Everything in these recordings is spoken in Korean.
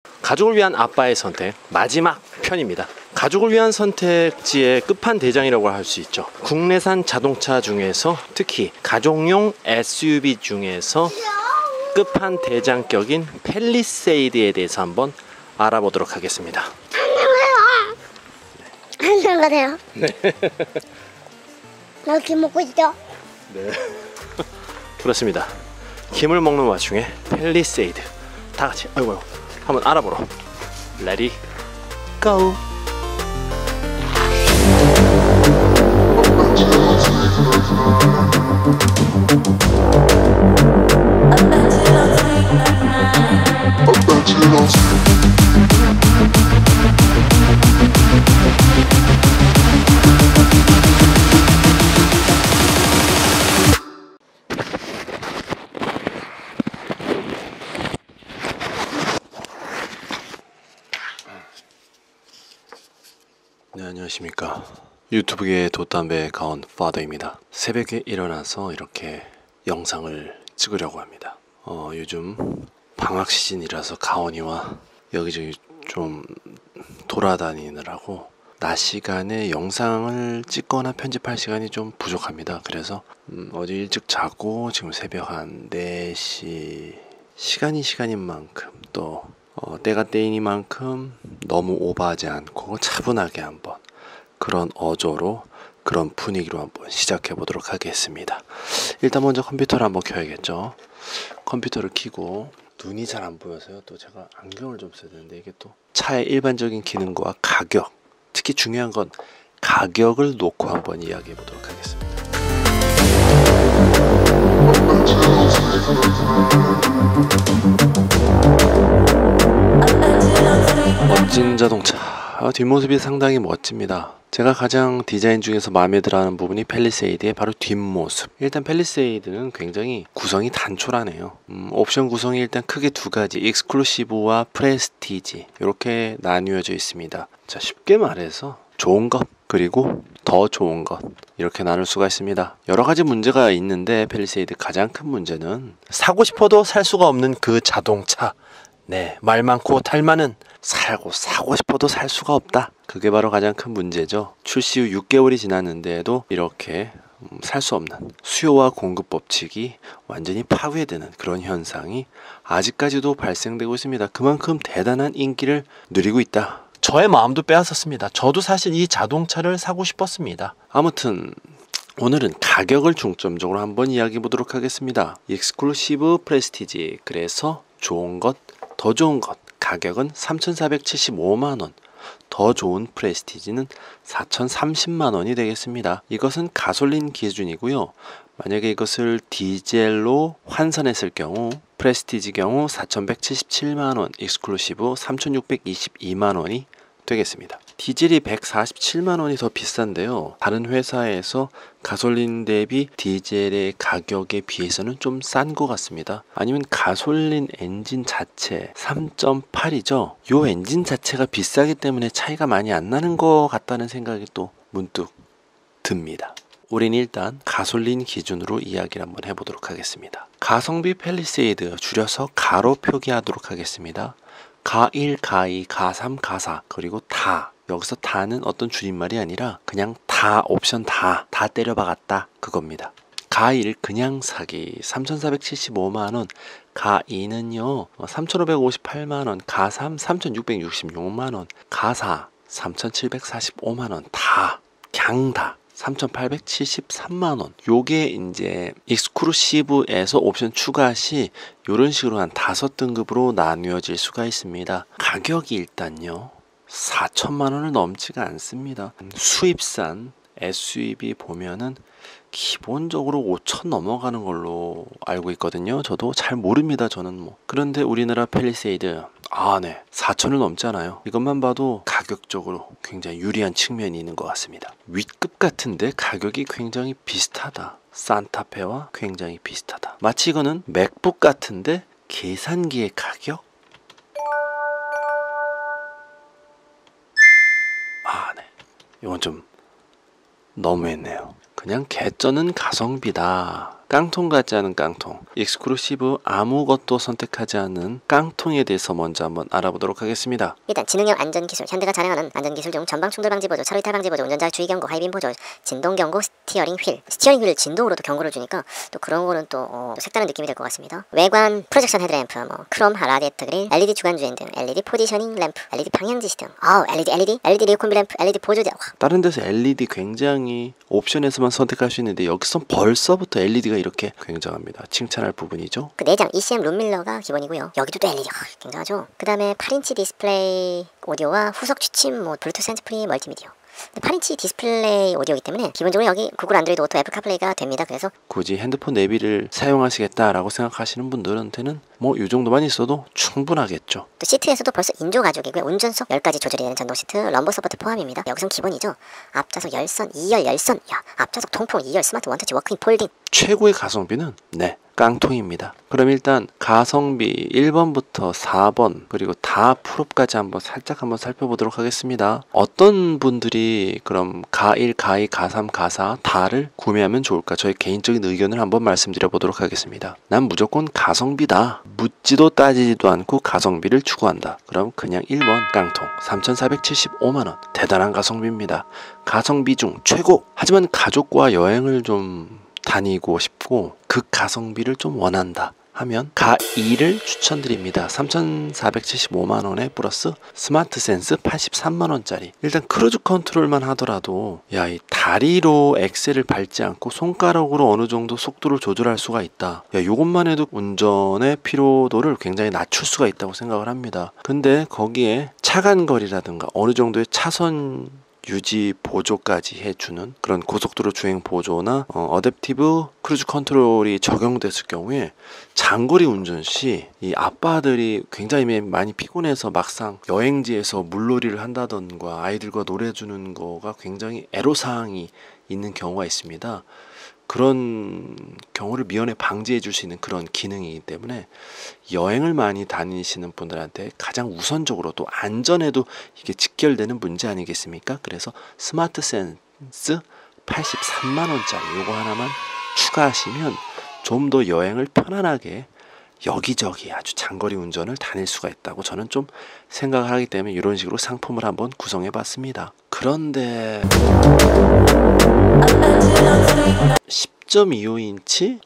가족을 위한 아빠의 선택 마지막 편입니다. 가족을 위한 선택지의 끝판대장이라고 할 수 있죠. 국내산 자동차 중에서 특히 가족용 SUV 중에서 끝판대장격인 팰리세이드에 대해서 한번 알아보도록 하겠습니다. 안녕하세요. 네. 나 김 먹고 있어. 네. 그렇습니다. 김을 먹는 와중에 팰리세이드 다 같이 아이고 한번 알아보러 레디 고! 네, 안녕하십니까. 유튜브계의 돛담배 가온 파더입니다. 새벽에 일어나서 이렇게 영상을 찍으려고 합니다. 요즘 방학 시즌이라서 가온이와 여기저기 좀 돌아다니느라고 낮 시간에 영상을 찍거나 편집할 시간이 좀 부족합니다. 그래서 어제 일찍 자고 지금 새벽 한 4시 시간인 만큼 또 때가 때이니만큼 너무 오버하지 않고 차분하게 한번 그런 어조로 그런 분위기로 한번 시작해 보도록 하겠습니다. 일단 먼저 컴퓨터를 한번 켜야겠죠. 컴퓨터를 켜고 눈이 잘 안 보여서요. 또 제가 안경을 좀 써야 되는데 이게 또 차의 일반적인 기능과 가격, 특히 중요한 건 가격을 놓고 한번 이야기해 보도록 하겠습니다. 멋진 자동차. 뒷모습이 상당히 멋집니다. 제가 가장 디자인 중에서 마음에 들어하는 부분이 팰리세이드의 바로 뒷모습. 일단 팰리세이드는 굉장히 구성이 단촐하네요. 옵션 구성이 일단 크게 두 가지, 익스클루시브와 프레스티지 이렇게 나뉘어져 있습니다. 자, 쉽게 말해서 좋은 것 그리고 더 좋은 것 이렇게 나눌 수가 있습니다. 여러 가지 문제가 있는데 팰리세이드 가장 큰 문제는 사고 싶어도 살 수가 없는 그 자동차. 네, 말 많고 탈 많은 사고 싶어도 살 수가 없다. 그게 바로 가장 큰 문제죠. 출시 후 6개월이 지났는데도 이렇게 살 수 없는 수요와 공급 법칙이 완전히 파괴되는 그런 현상이 아직까지도 발생되고 있습니다. 그만큼 대단한 인기를 누리고 있다. 저의 마음도 빼앗았습니다. 저도 사실 이 자동차를 사고 싶었습니다. 아무튼 오늘은 가격을 중점적으로 한번 이야기해 보도록 하겠습니다. 익스클루시브 프레스티지, 그래서 좋은 것, 더 좋은 것, 가격은 3,475만원, 더 좋은 프레스티지는 4,030만원이 되겠습니다. 이것은 가솔린 기준이고요. 만약에 이것을 디젤로 환산했을 경우 프레스티지 경우 4,177만원, 익스클루시브 3,622만원이 되겠습니다. 디젤이 147만원이 더 비싼데요. 다른 회사에서 가솔린 대비 디젤의 가격에 비해서는 좀 싼 것 같습니다. 아니면 가솔린 엔진 자체 3.8이죠. 요 엔진 자체가 비싸기 때문에 차이가 많이 안 나는 것 같다는 생각이 또 문득 듭니다. 우린 일단 가솔린 기준으로 이야기를 한번 해보도록 하겠습니다. 가성비 팰리세이드, 줄여서 가로 표기하도록 하겠습니다. 가1, 가2, 가3, 가4 그리고 다. 여기서 다는 어떤 줄임말이 아니라 그냥 다, 옵션 다 때려박았다 그겁니다. 가1 그냥 사기 3,475만원, 가2는요 3,558만원, 가3 3,666만원, 가4 3,745만원 다, 그냥 다 3,873만원. 요게 이제 익스클루시브에서 옵션 추가 시 요런 식으로 한 5등급으로 나뉘어질 수가 있습니다. 가격이 일단요 4천만원을 넘지가 않습니다. 수입산 SUV 보면은 기본적으로 5천 넘어가는 걸로 알고 있거든요. 저도 잘 모릅니다. 저는 뭐. 그런데 우리나라 팰리세이드 네 4천을 넘잖아요. 이것만 봐도 가격적으로 굉장히 유리한 측면이 있는 것 같습니다. 윗급 같은데 가격이 굉장히 비슷하다. 산타페와 굉장히 비슷하다. 마치 이거는 맥북 같은데 계산기의 가격? 네. 이건 좀 너무했네요. 그냥 개쩌는 가성비다. 깡통 같지 않은 깡통, 익스클루시브 아무것도 선택하지 않는 깡통에 대해서 먼저 한번 알아보도록 하겠습니다. 일단 지능형 안전기술, 현대가 자랑하는 안전기술 중 전방 충돌 방지 보조, 차로 이탈 방지 보조, 운전자 주의 경고, 하이빔 보조, 진동 경고, 스티어링 휠 진동으로도 경고를 주니까 또 그런 거는 또 색다른 느낌이 될 것 같습니다. 외관 프로젝션 헤드램프, 크롬 라디에이터 그릴, LED 주간 주행 등, LED 포지셔닝 램프, LED 방향지시 등, LED 리어 콤비 램프, LED 보조제. 다른 데서 LED 굉장히 옵션에서만 선택할 수 있는데 여기선 벌써부터 LED가 이렇게 굉장합니다. 칭찬할 부분이죠. 그 내장 ECM 룸밀러가 기본이고요. 여기도 또 LED가 굉장하죠. 그 다음에 8인치 디스플레이 오디오와 후속 취침 블루투스 핸즈프리 멀티미디어. 8인치 디스플레이 오디오이기 때문에 기본적으로 여기 구글 안드로이드 오토 애플 카플레이가 됩니다. 그래서 굳이 핸드폰 내비를 사용하시겠다라고 생각하시는 분들한테는 이 정도만 있어도 충분하겠죠. 또 시트에서도 벌써 인조 가죽이고요. 운전석 10가지 조절이 되는 전동 시트, 럼버 서포트 포함입니다. 여기선 기본이죠. 앞좌석 열선, 2열 열선, 앞좌석 통풍 2열 스마트 원터치 워크인 폴딩. 최고의 가성비는 깡통입니다. 그럼 일단 가성비 1번부터 4번 그리고 다 풀업까지 한번 살펴보도록 하겠습니다. 어떤 분들이 그럼 가1, 가2, 가3, 가4 다를 구매하면 좋을까? 저의 개인적인 의견을 한번 말씀드려 보도록 하겠습니다. 난 무조건 가성비다. 묻지도 따지지도 않고 가성비를 추구한다. 그럼 그냥 1번 깡통 3,475만원. 대단한 가성비입니다. 가성비 중 최고! 하지만 가족과 여행을 좀 다니고 싶고 그 가성비를 좀 원한다 하면 가2를 추천드립니다. 3,475만원에 플러스 스마트 센스 83만원짜리. 일단 크루즈 컨트롤만 하더라도 이 다리로 엑셀을 밟지 않고 손가락으로 어느 정도 속도를 조절할 수가 있다. 요것만 해도 운전의 피로도를 굉장히 낮출 수가 있다고 생각을 합니다. 근데 거기에 차간 거리라든가 어느 정도의 차선 유지 보조까지 해주는 그런 고속도로 주행 보조나 어댑티브 크루즈 컨트롤이 적용됐을 경우에 장거리 운전 시 이 아빠들이 굉장히 많이 피곤해서 막상 여행지에서 물놀이를 한다던가 아이들과 노래 주는 거가 굉장히 애로사항이 있는 경우가 있습니다. 그런 경우를 미연에 방지해 줄 수 있는 그런 기능이기 때문에 여행을 많이 다니시는 분들한테 가장 우선적으로 또 안전에도 이게 직결되는 문제 아니겠습니까? 그래서 스마트 센스 83만원짜리 요거 하나만 추가하시면 좀 더 여행을 편안하게 여기저기 아주 장거리 운전을 다닐 수가 있다고 저는 좀 생각을 하기 때문에 이런 식으로 상품을 한번 구성해 봤습니다. 그런데 10.25인치?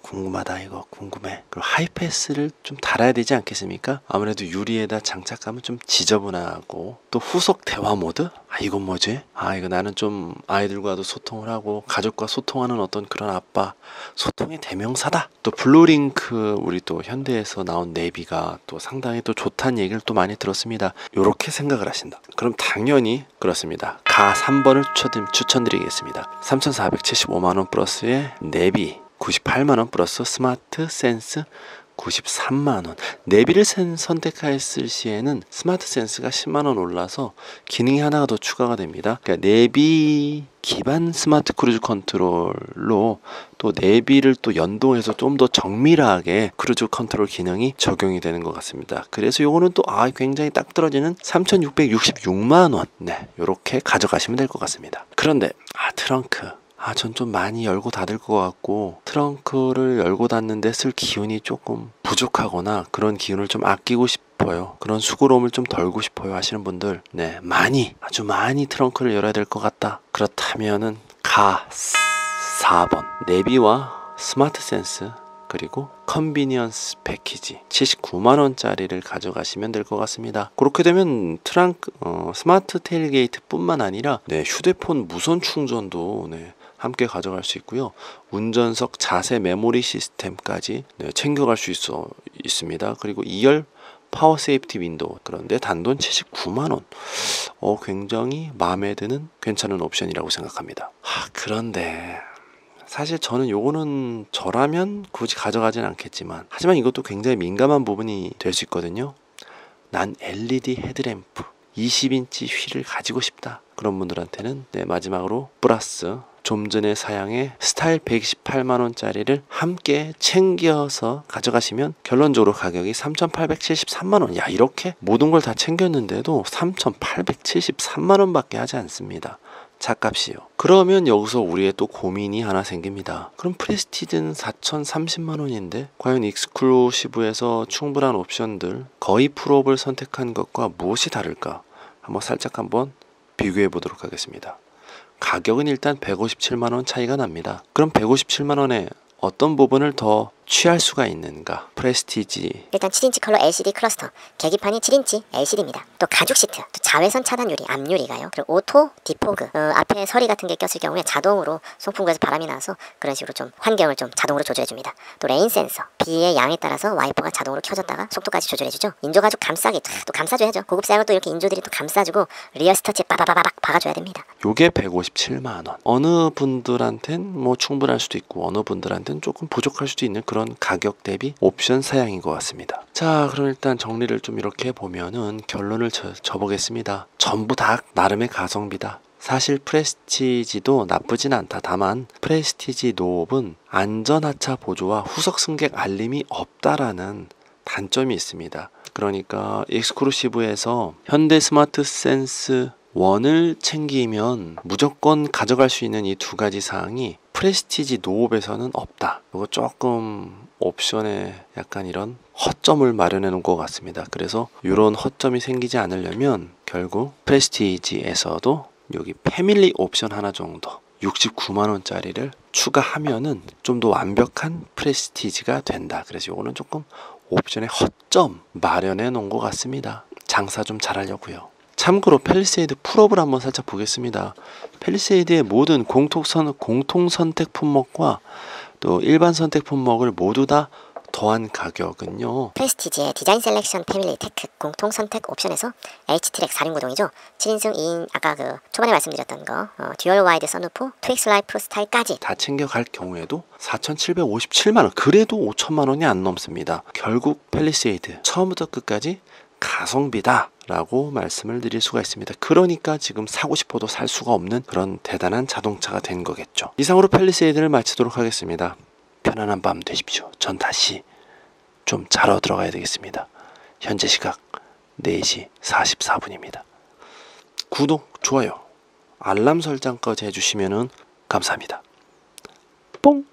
궁금하다. 이거 궁금해. 그리고 하이패스를 좀 달아야 되지 않겠습니까? 아무래도 유리에다 장착하면 좀 지저분하고 또 후속 대화 모드? 이건 뭐지? 이거 나는 좀 아이들과도 소통을 하고 가족과 소통하는 어떤 그런 아빠 소통의 대명사다. 또 블루링크 우리 또 현대에서 나온 내비가 또 상당히 또 좋다는 얘기를 또 많이 들었습니다. 요렇게 생각을 하신다. 그럼 당연히 그렇습니다. 가 3번을 추천드리겠습니다. 3,475만원 플러스의 내비 98만원 플러스 스마트 센스 93만원. 내비를 선택했을 시에는 스마트 센스가 10만원 올라서 기능이 하나가 더 추가가 됩니다. 그러니까 내비 기반 스마트 크루즈 컨트롤로 또 내비를 또 연동해서 좀 더 정밀하게 크루즈 컨트롤 기능이 적용이 되는 것 같습니다. 그래서 요거는 또 굉장히 딱 떨어지는 3,666만원. 요렇게 가져가시면 될 것 같습니다. 그런데 트렁크 전 좀 많이 열고 닫을 것 같고 트렁크를 열고 닫는데 쓸 기운이 조금 부족하거나 그런 기운을 좀 아끼고 싶어요. 그런 수고로움을 좀 덜고 싶어요 하시는 분들 아주 많이 트렁크를 열어야 될 것 같다. 그렇다면은 가 4번 내비와 스마트 센스 그리고 컨비니언스 패키지 79만원짜리를 가져가시면 될 것 같습니다. 그렇게 되면 스마트 테일게이트 뿐만 아니라 휴대폰 무선 충전도 함께 가져갈 수 있고요. 운전석 자세 메모리 시스템까지 챙겨갈 수 있습니다. 그리고 2열 파워 세이프티 윈도우. 그런데 단돈 79만원. 굉장히 마음에 드는 괜찮은 옵션이라고 생각합니다. 그런데 사실 저는 요거는 저라면 굳이 가져가진 않겠지만 하지만 이것도 굉장히 민감한 부분이 될 수 있거든요. 난 LED 헤드램프 20인치 휠을 가지고 싶다. 그런 분들한테는 마지막으로 플러스 좀 전에 사양의 스타일 128만원짜리를 함께 챙겨서 가져가시면 결론적으로 가격이 3,873만원. 이렇게 모든 걸 다 챙겼는데도 3,873만원 밖에 하지 않습니다. 차값이요. 그러면 여기서 우리의 또 고민이 하나 생깁니다. 그럼 프레스티지는 4,030만 원인데 과연 익스클루시브에서 충분한 옵션들 거의 풀업을 선택한 것과 무엇이 다를까? 한번 비교해 보도록 하겠습니다. 가격은 일단 157만 원 차이가 납니다. 그럼 157만 원에 어떤 부분을 더 취할 수가 있는가? 프레스티지 일단 7인치 컬러 LCD 클러스터, 계기판이 7인치 LCD입니다. 또 가죽 시트, 또 자외선 차단 유리, 앞유리가요. 그리고 오토 디포그, 앞에 서리 같은 게 꼈을 경우에 자동으로 송풍구에서 바람이 나서 그런 식으로 좀 환경을 좀 자동으로 조절해줍니다. 또 레인 센서, 비의 양에 따라서 와이퍼가 자동으로 켜졌다가 속도까지 조절해주죠. 인조 가죽 감싸기, 또 감싸줘야죠. 고급 사양을 또 이렇게 인조들이 또 감싸주고 리어 스터치에 빠바바바박 박아줘야 됩니다. 요게 157만 원. 어느 분들한텐 뭐 충분할 수도 있고 어느 분들한텐 조금 부족할 수도 있는 그런 가격 대비 옵션 사양인 것 같습니다. 자, 그럼 일단 정리를 좀 이렇게 보면은 결론을 접어보겠습니다. 전부 다 나름의 가성비다. 사실 프레스티지도 나쁘진 않다. 다만 프레스티지 노업은 안전하차 보조와 후석 승객 알림이 없다라는 단점이 있습니다. 그러니까 익스클루시브에서 현대 스마트 센스 1을 챙기면 무조건 가져갈 수 있는 이 두 가지 사항이 프레스티지 노업에서는 없다. 이거 조금 옵션에 약간 이런 허점을 마련해 놓은 것 같습니다. 그래서 이런 허점이 생기지 않으려면 결국 프레스티지에서도 여기 패밀리 옵션 하나 정도 69만 원짜리를 추가하면은 좀 더 완벽한 프레스티지가 된다. 그래서 이거는 조금 옵션의 허점 마련해 놓은 것 같습니다. 장사 좀 잘하려고요. 참고로 팰리세이드 풀업을 한번 살짝 보겠습니다. 팰리세이드의 모든 공통 선택 품목과 또 일반 선택 품목을 모두 다 더한 가격은요. 프레스티지의 디자인 셀렉션 패밀리 테크 공통 선택 옵션에서 H트랙 4륜구동이죠. 7인승 2인 아까 그 초반에 말씀드렸던 거 듀얼 와이드 선루프 트윅스 라이프 스타일까지 다 챙겨갈 경우에도 4,757만 원. 그래도 5천만 원이 안 넘습니다. 결국 팰리세이드 처음부터 끝까지 가성비다 라고 말씀을 드릴 수가 있습니다. 그러니까 지금 사고 싶어도 살 수가 없는 그런 대단한 자동차가 된 거겠죠. 이상으로 팰리세이드를 마치도록 하겠습니다. 편안한 밤 되십시오. 전 다시 좀 자러 들어가야 되겠습니다. 현재 시각 4시 44분입니다. 구독, 좋아요, 알람 설정까지 해주시면 감사합니다. 뽕!